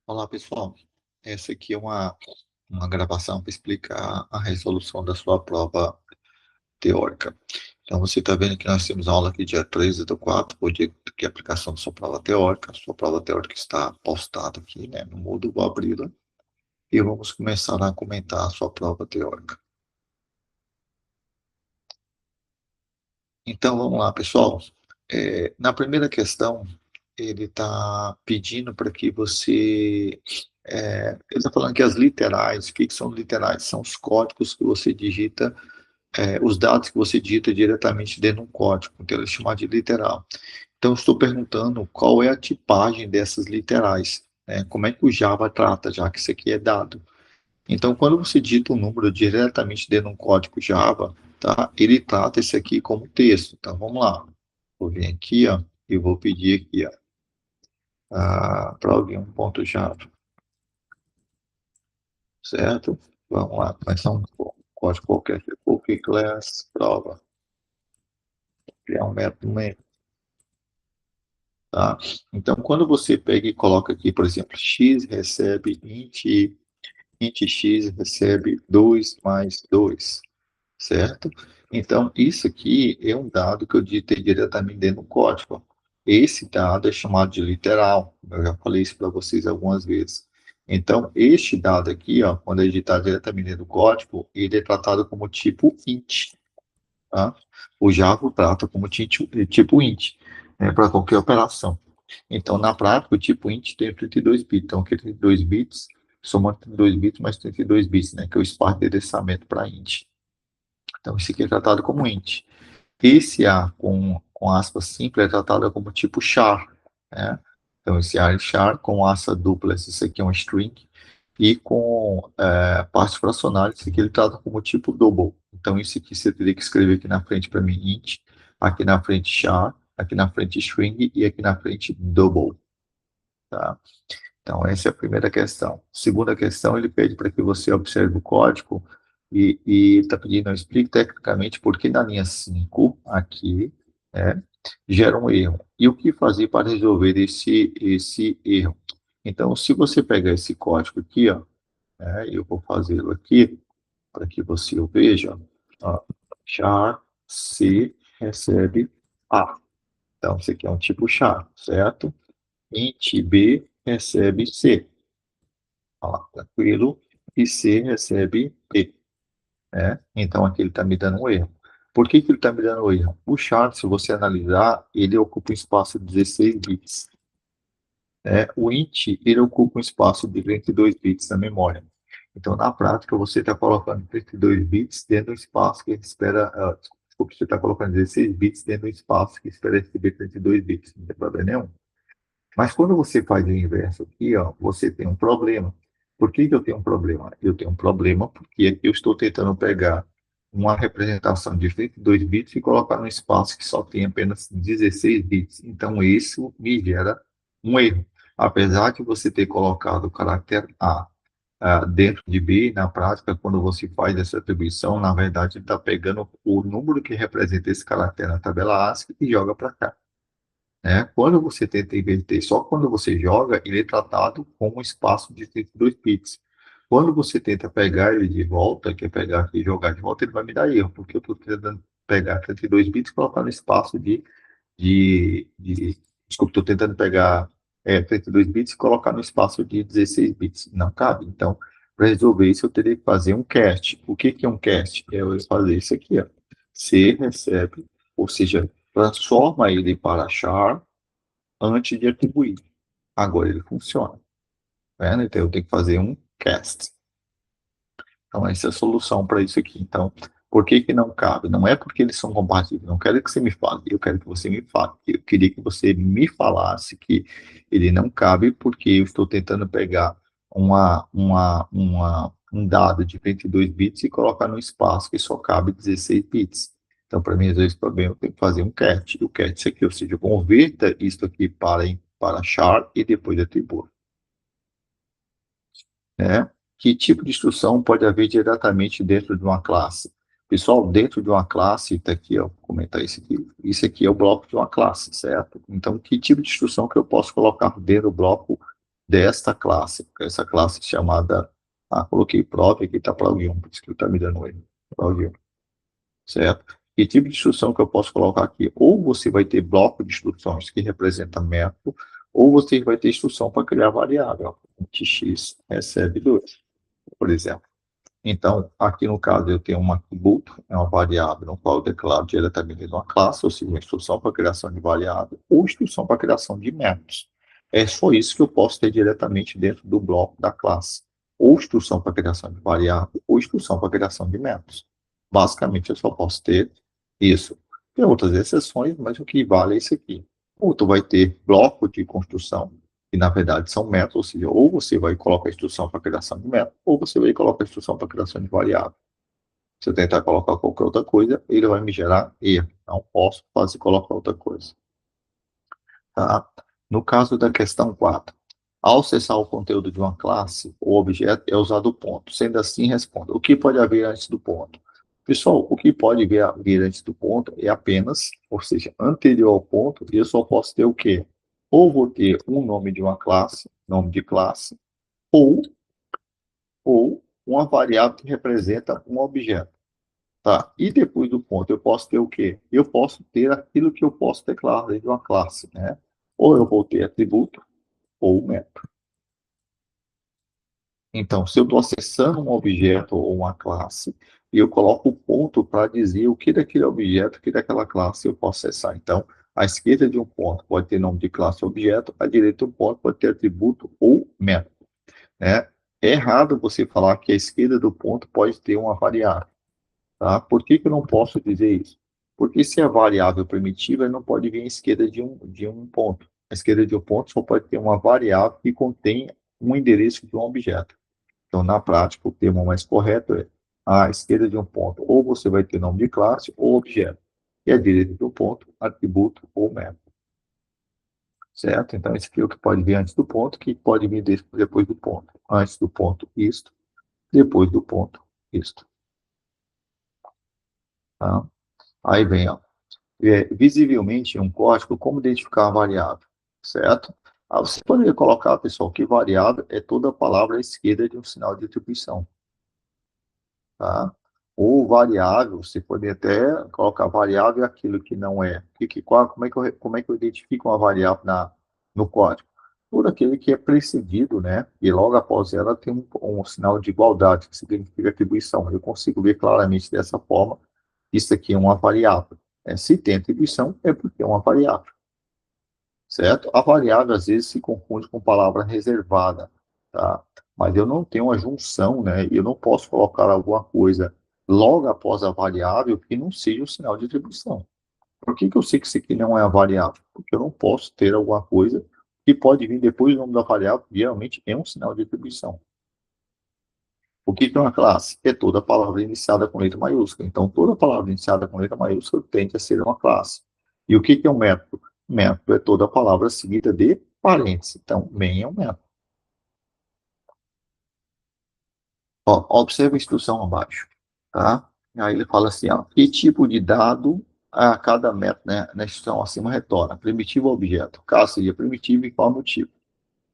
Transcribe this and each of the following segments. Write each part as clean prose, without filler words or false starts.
Olá, pessoal. Essa aqui é uma gravação para explicar a resolução da sua prova teórica. Então, você está vendo que nós temos aula aqui dia 13/4, o dia que é a aplicação da sua prova teórica. A sua prova teórica está postada aqui, né, no Moodle. Vou abri-la e vamos começar a comentar a sua prova teórica. Então, vamos lá, pessoal. Na primeira questão, ele está pedindo para que você. Ele está falando que as literais, o que são literais? São os códigos que você digita, os dados que você digita diretamente dentro de um código, então ele é chamado de literal. Então, eu estou perguntando qual é a tipagem dessas literais, né? Como é que o Java trata, já que isso aqui é dado. Então, quando você digita um número diretamente dentro de um código Java, tá? Ele trata esse aqui como texto. Então, vamos lá. Vou vir aqui, ó, e vou pedir aqui, ó, para alguém um ponto Java, certo? Vamos lá, começar um código qualquer, cookie class, prova, criar um método main, tá? Então, quando você pega e coloca aqui, por exemplo, x recebe int x recebe 2 mais 2, certo? Então, isso aqui é um dado que eu digitei diretamente dentro do código. Esse dado é chamado de literal. Eu já falei isso para vocês algumas vezes. Então, este dado aqui, ó, quando é digitado diretamente dentro do código, ele é tratado como tipo int. Tá? O Java trata como tipo int, né, para qualquer operação. Então, na prática, o tipo int tem 32 bits. Então, aqui 32 bits, somando 32 bits mais 32 bits, né, que é o espaço de endereçamento para int. Então, isso aqui é tratado como int. Esse A com aspas simples é tratado como tipo char, né? Então, esse A é char com aspas duplas, isso aqui é um string, e com partes fracionárias, isso aqui ele trata como tipo double. Então, isso aqui você teria que escrever aqui na frente para mim int, aqui na frente char, aqui na frente string e aqui na frente double, tá? Então, essa é a primeira questão. Segunda questão, ele pede para que você observe o código e está pedindo, explique tecnicamente por que na linha 5 aqui, né, gera um erro. E o que fazer para resolver esse erro? Então, se você pegar esse código aqui, ó, né, eu vou fazê-lo aqui para que você o veja, ó, char C recebe A. Então, isso aqui é um tipo char, certo? Int B recebe C. Ó, tranquilo, e C recebe E, né? Então aqui ele está me dando um erro. Por que ele está me dando um erro? O char, se você analisar, ele ocupa um espaço de 16 bits. Né? O int, ele ocupa um espaço de 32 bits na memória. Então, na prática, você está colocando 32 bits dentro do espaço que espera. Desculpa, você está colocando 16 bits dentro do espaço que espera receber 32 bits. Não tem problema nenhum. Mas quando você faz o inverso aqui, ó, você tem um problema. Por que que eu tenho um problema? Eu tenho um problema porque eu estou tentando pegar uma representação de 32 bits e colocar num espaço que só tem apenas 16 bits. Então, isso me gera um erro. Apesar de você ter colocado o caractere A, dentro de B, na prática, quando você faz essa atribuição, na verdade, ele está pegando o número que representa esse caractere na tabela ASCII e joga para cá, né? Quando você tenta inverter, só quando você joga, ele é tratado como um espaço de 32 bits. Quando você tenta pegar ele de volta, quer pegar aqui e jogar de volta, ele vai me dar erro, porque eu estou tentando pegar 32 bits e colocar no espaço de desculpa, estou tentando pegar 32 bits e colocar no espaço de 16 bits. Não cabe. Então, para resolver isso, eu teria que fazer um cast. O que que é um cast? É eu fazer isso aqui, ó. C recebe, ou seja, transforma ele para char antes de atribuir. Agora ele funciona. Tá vendo? Então eu tenho que fazer um cast. Então essa é a solução para isso aqui. Então, por que que não cabe? Não é porque eles são compatíveis. Não quero que você me fale. Eu quero que você me fale. Eu queria que você me falasse que ele não cabe porque eu estou tentando pegar um dado de 22 bits e colocar no espaço que só cabe 16 bits. Então, para mim, resolver esse problema, eu tenho que fazer um cat. O cat isso aqui, ou seja, converta isso aqui para char e depois atribua, né? Que tipo de instrução pode haver diretamente dentro de uma classe? Pessoal, dentro de uma classe, está aqui, ó, vou comentar isso aqui é o bloco de uma classe, certo? Então, que tipo de instrução que eu posso colocar dentro do bloco desta classe, essa classe chamada, coloquei prove aqui, está prove1, por isso que ele está me dando erro, prove1, certo? Que tipo de instrução que eu posso colocar aqui? Ou você vai ter bloco de instruções que representa método, ou você vai ter instrução para criar variável, x recebe 2, por exemplo. Então, aqui no caso, eu tenho um atributo, é uma variável no qual eu declaro diretamente uma classe, ou seja, uma instrução para criação de variável, ou instrução para criação de métodos. É só isso que eu posso ter diretamente dentro do bloco da classe. Ou instrução para criação de variável, ou instrução para criação de métodos. Basicamente, eu só posso ter isso. Tem outras exceções, mas o que vale é isso aqui. Ou tu vai ter bloco de construção, que na verdade são métodos, ou seja, ou você vai colocar a instrução para criação de método, ou você vai colocar a instrução para criação de variável. Se eu tentar colocar qualquer outra coisa, ele vai me gerar erro. Não posso fazer colocar outra coisa. Tá? No caso da questão 4, ao acessar o conteúdo de uma classe, o objeto é usado o ponto. Sendo assim, responda: o que pode haver antes do ponto? Pessoal, o que pode vir antes do ponto é apenas, ou seja, anterior ao ponto, e eu só posso ter o quê? Ou vou ter um nome de uma classe, nome de classe, ou uma variável que representa um objeto. Tá? E depois do ponto, eu posso ter o quê? Eu posso ter aquilo que eu posso declarar dentro de uma classe, né? Ou eu vou ter atributo, ou método. Então, se eu estou acessando um objeto ou uma classe, eu coloco o ponto para dizer o que daquele objeto, o que daquela classe eu posso acessar. Então, à esquerda de um ponto pode ter nome de classe ou objeto, à direita de um ponto pode ter atributo ou método. Né? É errado você falar que à esquerda do ponto pode ter uma variável. Tá? Por que eu não posso dizer isso? Porque se é variável primitiva, ele não pode vir à esquerda de um ponto. À esquerda de um ponto só pode ter uma variável que contém um endereço de um objeto. Então, na prática, o termo mais correto é à esquerda de um ponto, ou você vai ter nome de classe ou objeto. E à direita do ponto, atributo ou método. Certo? Então, esse aqui é o que pode vir antes do ponto, que pode vir depois do ponto. Antes do ponto, isto. Depois do ponto, isto. Tá? Aí vem, ó, visivelmente em um código, como identificar a variável, certo? Você poderia colocar, pessoal, que variável é toda palavra à esquerda de um sinal de atribuição, tá? Ou variável, você poderia até colocar variável é aquilo que não é. Como é que eu identifico uma variável no código? Por aquele que é precedido, né? E logo após ela tem um sinal de igualdade, que significa atribuição. Eu consigo ver claramente dessa forma, isso aqui é uma variável. Se tem atribuição, é porque é uma variável, certo? A variável, às vezes, se confunde com palavra reservada, tá? Mas eu não tenho uma junção, né? E eu não posso colocar alguma coisa logo após a variável que não seja o sinal de atribuição. Por que eu sei que isso aqui não é a variável? Porque eu não posso ter alguma coisa que pode vir depois do nome da variável, que geralmente é um sinal de atribuição. O que é uma classe? É toda palavra iniciada com letra maiúscula. Então, toda palavra iniciada com letra maiúscula tende a ser uma classe. E o que é um método? Método é toda palavra seguida de parênteses. Então, main é um método. Ó, observa a instrução abaixo. Tá? Aí ele fala assim, ó, que tipo de dado a cada método, né, na instrução acima retorna? Primitivo ou objeto? Caso seja primitivo, e qual motivo?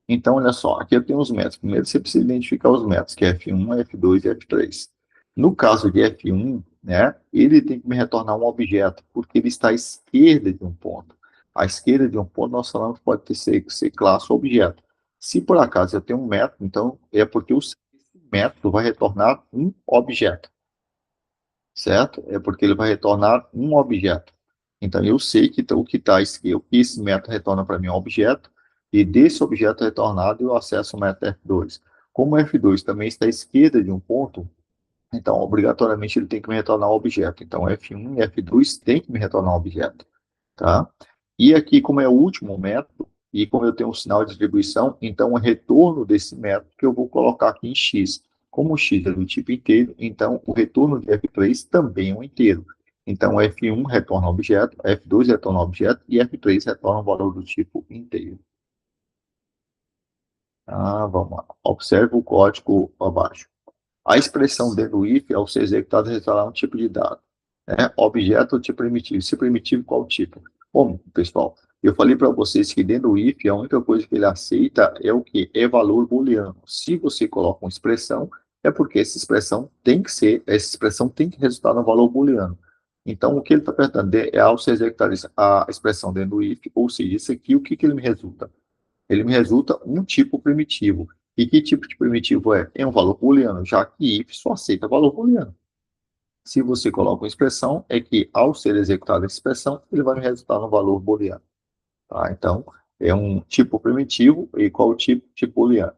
Então, olha só, aqui eu tenho os métodos. Primeiro você precisa identificar os métodos, que é F1, F2 e F3. No caso de F1, né, ele tem que me retornar um objeto, porque ele está à esquerda de um ponto. À esquerda de um ponto, nós falamos que pode ser classe ou objeto. Se por acaso eu tenho um método, então é porque o método vai retornar um objeto, certo? É porque ele vai retornar um objeto. Então, eu sei que o que está esquerdo, esse método retorna para mim um objeto, e desse objeto retornado eu acesso o método F2. Como o F2 também está à esquerda de um ponto, então, obrigatoriamente, ele tem que me retornar um objeto. Então, F1 e F2 tem que me retornar um objeto. Tá? E aqui, como é o último método, e como eu tenho um sinal de distribuição, então o retorno desse método que eu vou colocar aqui em x. Como o x é do tipo inteiro, então o retorno de F3 também é um inteiro. Então F1 retorna objeto, F2 retorna objeto e F3 retorna um valor do tipo inteiro. Vamos lá. Observe o código abaixo. A expressão dentro do if, ao ser executada, retornar um tipo de dado. Objeto ou tipo primitivo. Se primitivo, qual tipo? Bom, pessoal, Eu falei para vocês que dentro do if, a única coisa que ele aceita é o quê? É valor booleano. Se você coloca uma expressão, é porque essa expressão tem que resultar no valor booleano. Então, o que ele está perguntando é ao se executar a expressão dentro do if, ou seja, isso aqui, o que, que ele me resulta? Ele me resulta um tipo primitivo. E que tipo de primitivo é? É um valor booleano, já que if só aceita valor booleano. Se você coloca uma expressão, é que ao ser executada a expressão, ele vai me resultar no valor booleano. Tá? Então, é um tipo primitivo e qual o tipo? Tipo booleano.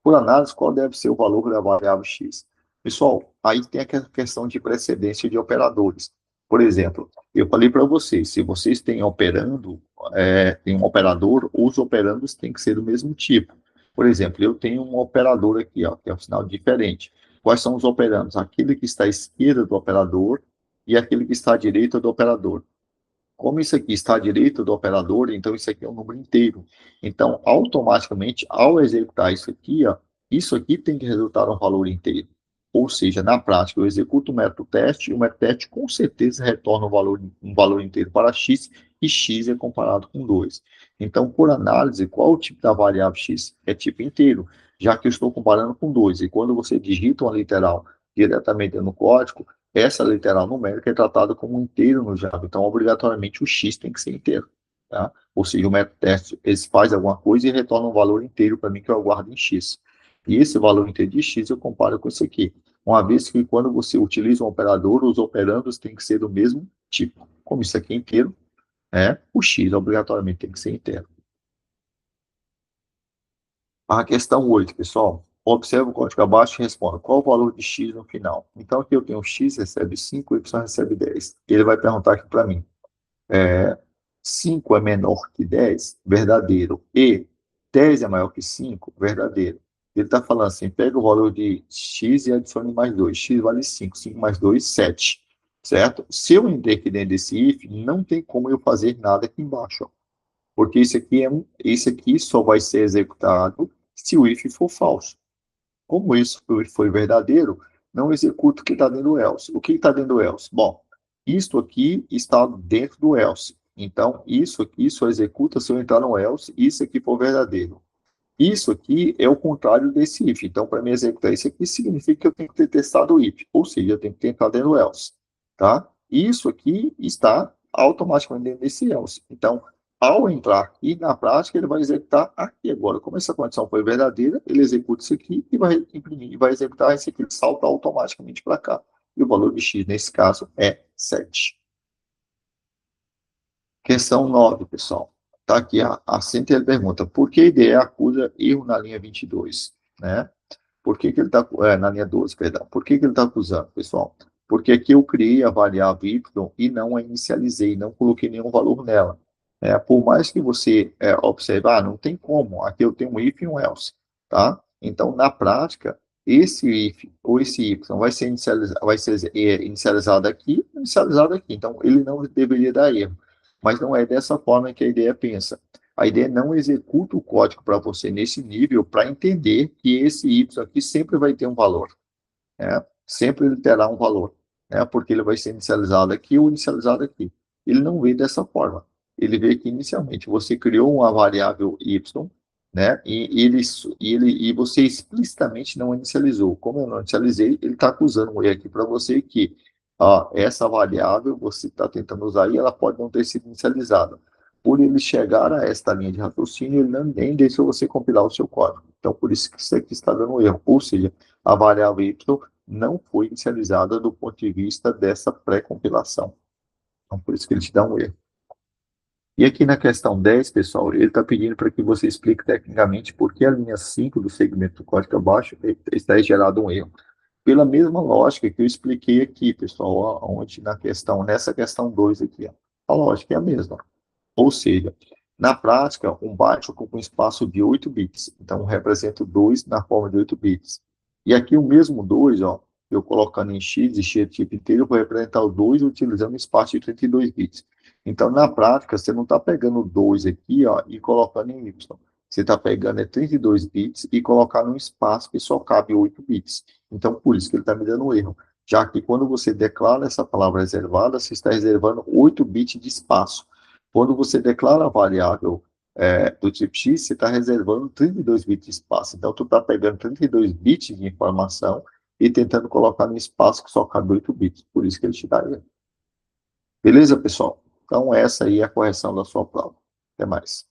Por análise, qual deve ser o valor da variável x? Pessoal, aí tem a questão de precedência de operadores. Por exemplo, eu falei para vocês, se vocês têm operando, tem um operador, os operandos têm que ser do mesmo tipo. Por exemplo, eu tenho um operador aqui, ó, que é um sinal diferente. Quais são os operandos? Aquele que está à esquerda do operador e aquele que está à direita do operador. Como isso aqui está à direita do operador, então isso aqui é um número inteiro. Então, automaticamente, ao executar isso aqui, ó, isso aqui tem que resultar um valor inteiro. Ou seja, na prática, eu executo o método teste e o método teste com certeza retorna um valor inteiro para x e x é comparado com 2. Então, por análise, qual o tipo da variável x? É tipo inteiro, já que eu estou comparando com 2. E quando você digita uma literal diretamente no código, essa literal numérica é tratada como um inteiro no Java, então obrigatoriamente o x tem que ser inteiro. Tá? Ou seja, o método teste faz alguma coisa e retorna um valor inteiro para mim que eu aguardo em x. E esse valor inteiro de x eu comparo com isso aqui. Uma vez que quando você utiliza um operador, os operandos têm que ser do mesmo tipo. Como isso aqui é inteiro, o x obrigatoriamente tem que ser inteiro. A questão 8, pessoal. Observe o código abaixo e responda. Qual o valor de x no final? Então, aqui eu tenho x recebe 5, y recebe 10. Ele vai perguntar aqui para mim. 5 é menor que 10? Verdadeiro. E 10 é maior que 5? Verdadeiro. Ele está falando assim, pega o valor de x e adicione mais 2. X vale 5. 5 mais 2, 7. Certo? Se eu entender aqui dentro desse if, não tem como eu fazer nada aqui embaixo. Ó. Porque isso aqui só vai ser executado se o if for falso. Como isso foi verdadeiro, não executa o que está dentro do else. O que está dentro do else? Bom, isto aqui está dentro do else. Então, isso aqui só executa se eu entrar no else e isso aqui for verdadeiro. Isso aqui é o contrário desse if. Então, para mim executar isso aqui, significa que eu tenho que ter testado o if. Ou seja, eu tenho que ter entrado dentro do else. Tá? Isso aqui está automaticamente dentro desse else. Então, ao entrar aqui na prática, ele vai executar aqui agora. Como essa condição foi verdadeira, ele executa isso aqui e vai imprimir, vai executar isso aqui, ele salta automaticamente para cá. E o valor de x, nesse caso, é 7. Questão 9, pessoal. Está aqui a Cíntia pergunta, por que a IDE acusa erro na linha 22? Né? Por que ele está, na linha 12, perdão. Por que ele está acusando, pessoal? Porque aqui eu criei a variável y e não a inicializei, não coloquei nenhum valor nela. Por mais que você observe, não tem como, aqui eu tenho um if e um else, tá? Então, na prática, esse if ou esse y vai ser inicializado aqui, inicializado aqui. Então, ele não deveria dar erro. Mas não é dessa forma que a ideia pensa. A ideia não executa o código para você nesse nível para entender que esse y aqui sempre vai ter um valor. Sempre ele terá um valor, porque ele vai ser inicializado aqui ou inicializado aqui. Ele não vê dessa forma. Ele vê que inicialmente você criou uma variável y, e você explicitamente não inicializou. Como eu não inicializei, ele está acusando um erro aqui para você que essa variável você está tentando usar e ela pode não ter sido inicializada. Por ele chegar a esta linha de raciocínio, ele nem deixa você compilar o seu código. Então, por isso que isso aqui está dando erro. Ou seja, a variável y não foi inicializada do ponto de vista dessa pré-compilação. Então, por isso que ele te dá um erro. E aqui na questão 10, pessoal, ele está pedindo para que você explique tecnicamente por que a linha 5 do segmento do código abaixo está gerado um erro. Pela mesma lógica que eu expliquei aqui, pessoal, onde nessa questão 2 aqui, a lógica é a mesma. Ou seja, na prática, um byte ocupa um espaço de 8 bits. Então, representa 2 na forma de 8 bits. E aqui o mesmo 2, eu colocando em x e x tipo inteiro, eu vou representar o 2 utilizando um espaço de 32 bits. Então, na prática, você não está pegando o 2 aqui e colocando em y. Você está pegando 32 bits e colocando um espaço que só cabe 8 bits. Então, por isso que ele está me dando um erro. Já que quando você declara essa palavra reservada, você está reservando 8 bits de espaço. Quando você declara a variável do tipo x, você está reservando 32 bits de espaço. Então, tu está pegando 32 bits de informação e tentando colocar no espaço que só cabe 8 bits. Por isso que ele te dá erro. Beleza, pessoal? Então, essa aí é a correção da sua prova. Até mais.